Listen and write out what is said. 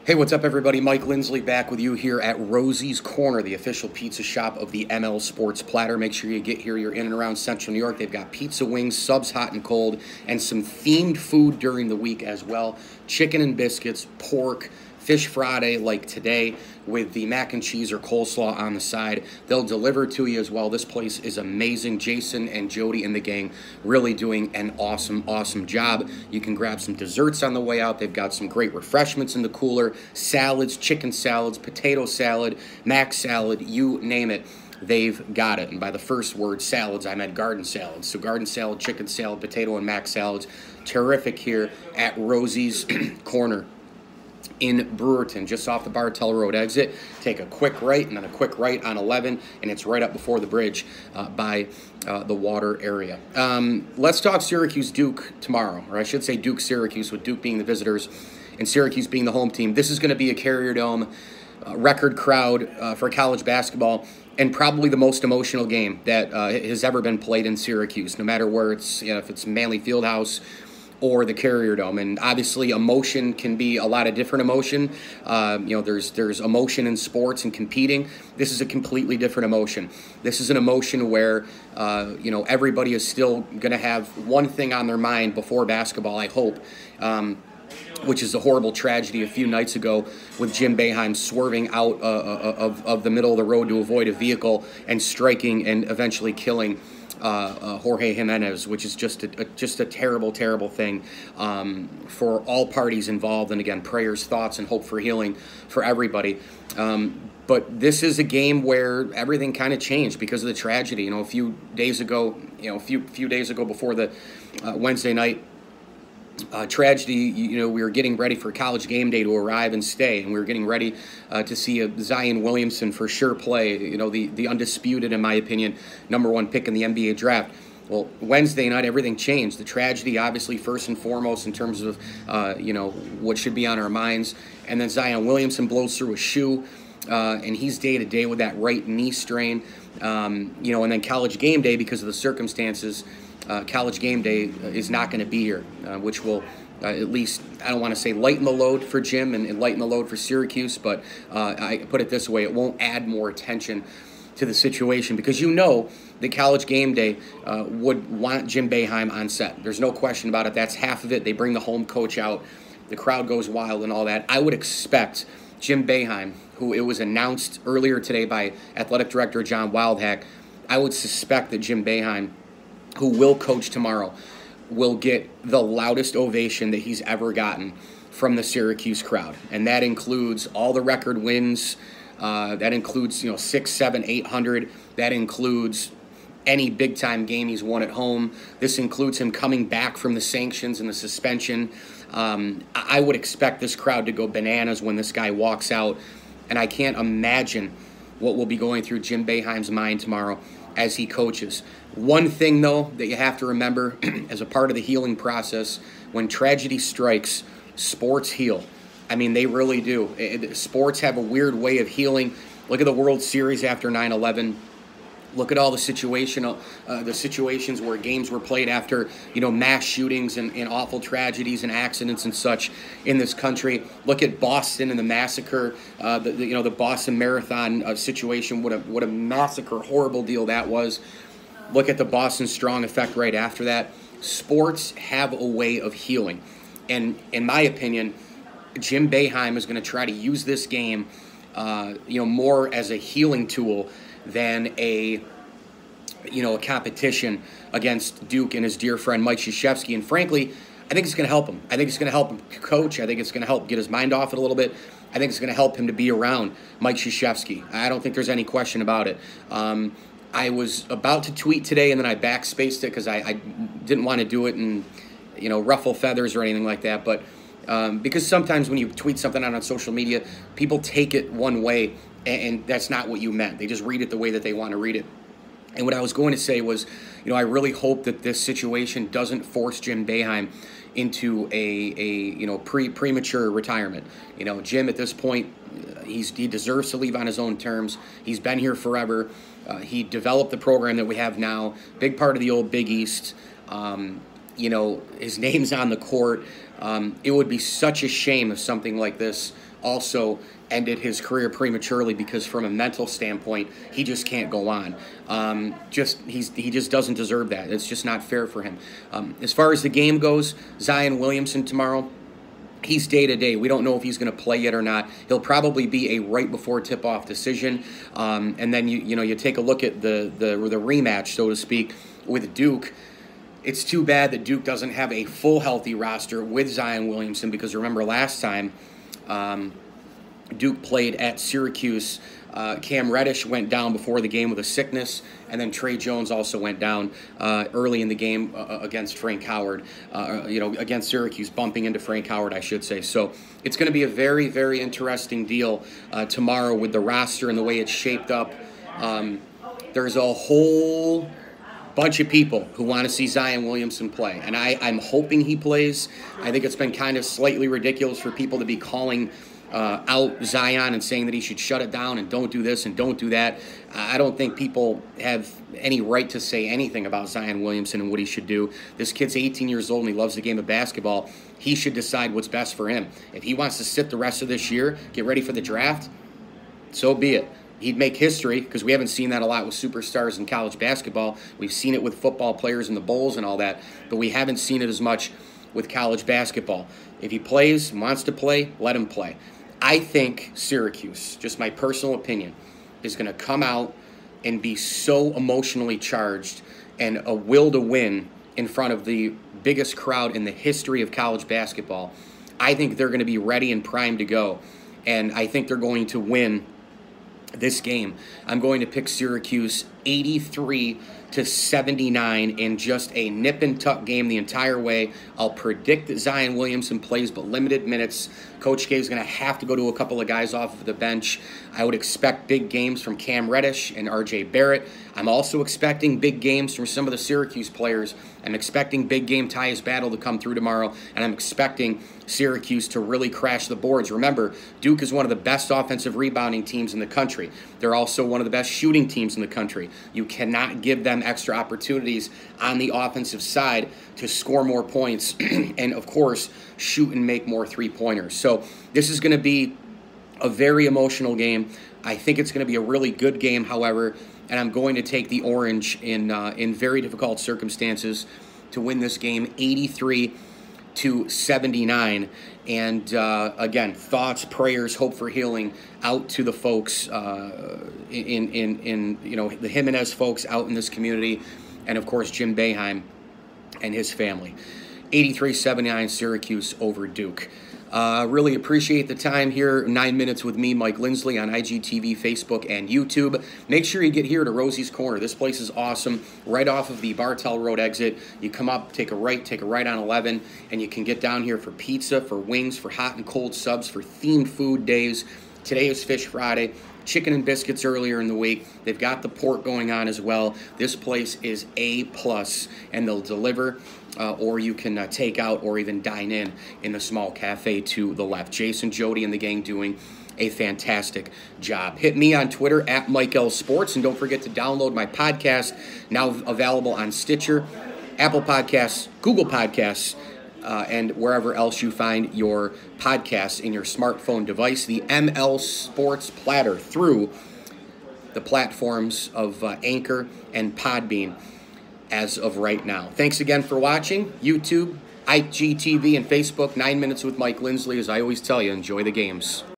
Hey, what's up, everybody? Mike Lindsley back with you here at Rosie's Corner, the official pizza shop of the ML Sports Platter. Make sure you get here. You're in and around Central New York. They've got pizza, wings, subs hot and cold, and some themed food during the week as well. Chicken and biscuits, pork, fish Friday like today with the mac and cheese or coleslaw on the side. They'll deliver to you as well. This place is amazing. Jason and Jody and the gang really doing an awesome job. You can grab some desserts on the way out. They've got some great refreshments in the cooler, salads, chicken salads, potato salad, mac salad, you name it. They've got it. And by the first word, salads, I meant garden salads. So garden salad, chicken salad, potato and mac salads. Terrific here at Rosie's Corner in Brewerton, just off the Bartell Road exit. Take a quick right and then a quick right on 11, and it's right up before the bridge by the water area. Let's talk Syracuse-Duke tomorrow, or I should say Duke-Syracuse, with Duke being the visitors and Syracuse being the home team. This is going to be a Carrier Dome record crowd for college basketball, and probably the most emotional game that has ever been played in Syracuse, no matter where it's, if it's Manley Fieldhouse or the Carrier Dome. And obviously emotion can be a lot of different emotion. There's emotion in sports and competing. This is a completely different emotion. This is an emotion where everybody is still going to have one thing on their mind before basketball, I hope, which is the horrible tragedy a few nights ago with Jim Boeheim swerving out of the middle of the road to avoid a vehicle and striking and eventually killing Jorge Jimenez, which is just a terrible thing for all parties involved. And again, prayers, thoughts, and hope for healing for everybody. But this is a game where everything kind of changed because of the tragedy. A few days ago, before the Wednesday night tragedy, we were getting ready for College Game Day to arrive and stay, and we were getting ready to see a Zion Williamson for sure play, the undisputed, in my opinion, #1 pick in the NBA draft. Well, Wednesday night, everything changed. The tragedy, obviously, first and foremost, in terms of, what should be on our minds. And then Zion Williamson blows through a shoe, and he's day-to-day with that right knee strain. And then College Game Day, because of the circumstances, College Game Day is not going to be here, which will at least, I don't want to say lighten the load for Jim and lighten the load for Syracuse, but I put it this way, it won't add more attention to the situation, because the College Game Day would want Jim Boeheim on set. There's no question about it. That's half of it. They bring the home coach out. The crowd goes wild and all that. I would expect Jim Boeheim, who it was announced earlier today by Athletic Director John Wildhack, I would suspect that Jim Boeheim, who will coach tomorrow, will get the loudest ovation that he's ever gotten from the Syracuse crowd. And that includes all the record wins. That includes, 6, 7, 800. That includes any big-time game he's won at home. This includes him coming back from the sanctions and the suspension. I would expect this crowd to go bananas when this guy walks out. And I can't imagine what will be going through Jim Boeheim's mind tomorrow as he coaches. One thing, though, that you have to remember as a part of the healing process, when tragedy strikes, sports heal. I mean, they really do. Sports have a weird way of healing. Look at the World Series after 9/11. Look at all the situations where games were played after, mass shootings and awful tragedies and accidents and such in this country. Look at Boston and the massacre, the Boston Marathon situation. What a massacre, horrible deal that was. Look at the Boston Strong effect right after that. Sports have a way of healing. And in my opinion, Jim Boeheim is going to try to use this game, more as a healing tool than a competition against Duke and his dear friend Mike Krzyzewski. And frankly, I think it's going to help him. I think it's going to help him coach. I think it's going to help get his mind off it a little bit. I think it's going to help him to be around Mike Krzyzewski. I don't think there's any question about it. I was about to tweet today, and then I backspaced it because I didn't want to do it and ruffle feathers or anything like that. But because sometimes when you tweet something out on social media, people take it one way, and that's not what you meant. They just read it the way that they want to read it. And what I was going to say was, I really hope that this situation doesn't force Jim Boeheim into a premature retirement. Jim at this point, he deserves to leave on his own terms. He's been here forever. He developed the program that we have now, big part of the old Big East. His name's on the court. It would be such a shame if something like this also ended his career prematurely because from a mental standpoint, he just can't go on. He just doesn't deserve that. It's just not fair for him. As far as the game goes, Zion Williamson tomorrow, he's day-to-day. We don't know if he's going to play yet or not. He'll probably be a right-before-tip-off decision. And then, you take a look at the rematch, so to speak, with Duke. It's too bad that Duke doesn't have a full healthy roster with Zion Williamson because remember last time Duke played at Syracuse, Cam Reddish went down before the game with a sickness, and then Trey Jones also went down early in the game against Frank Howard, against Syracuse, bumping into Frank Howard, I should say. So it's going to be a very, very interesting deal tomorrow with the roster and the way it's shaped up. There's a whole bunch of people who want to see Zion Williamson play, and I'm hoping he plays. I think it's been kind of slightly ridiculous for people to be calling out Zion and saying that he should shut it down and don't do this and don't do that. I don't think people have any right to say anything about Zion Williamson and what he should do. This kid's 18 years old and he loves the game of basketball. He should decide what's best for him. If he wants to sit the rest of this year, get ready for the draft, so be it. He'd make history because we haven't seen that a lot with superstars in college basketball. We've seen it with football players in the bowls and all that, but we haven't seen it as much with college basketball. If he plays, wants to play, let him play. I think Syracuse, just my personal opinion, is going to come out and be so emotionally charged and a will to win in front of the biggest crowd in the history of college basketball. I think they're going to be ready and primed to go, and I think they're going to win this game. I'm going to pick Syracuse 83-79 in just a nip and tuck game the entire way. I'll predict that Zion Williamson plays but limited minutes. Coach K is going to have to go to a couple of guys off of the bench. I would expect big games from Cam Reddish and R.J. Barrett. I'm also expecting big games from some of the Syracuse players. I'm expecting big game Tyus Battle to come through tomorrow, and I'm expecting Syracuse to really crash the boards. Remember, Duke is one of the best offensive rebounding teams in the country. They're also one of the best shooting teams in the country. You cannot give them extra opportunities on the offensive side to score more points and, of course, shoot and make more three-pointers. So this is going to be a very emotional game. I think it's going to be a really good game, however, and I'm going to take the Orange in very difficult circumstances to win this game 83-79. And again, thoughts, prayers, hope for healing out to the folks in the Jimenez folks out in this community, and of course Jim Boeheim and his family. 83-79 Syracuse over Duke. Really appreciate the time here. 9 minutes with me, Mike Lindsley, on IGTV, Facebook, and YouTube. Make sure you get here to Rosie's Corner. This place is awesome. Right off of the Bartell Road exit. You come up, take a right on 11, and you can get down here for pizza, for wings, for hot and cold subs, for themed food days. Today is Fish Friday. Chicken and biscuits earlier in the week. They've got the pork going on as well. This place is A+, and they'll deliver, or you can take out or even dine in the small cafe to the left. Jason, Jody, and the gang doing a fantastic job. Hit me on Twitter at Mike L Sports, and don't forget to download my podcast, now available on Stitcher, Apple Podcasts, Google Podcasts, and wherever else you find your podcasts in your smartphone device. The ML Sports Platter through the platforms of Anchor and Podbean as of right now. Thanks again for watching. YouTube, IGTV, and Facebook. 9 minutes with Mike Lindsley. As I always tell you, enjoy the games.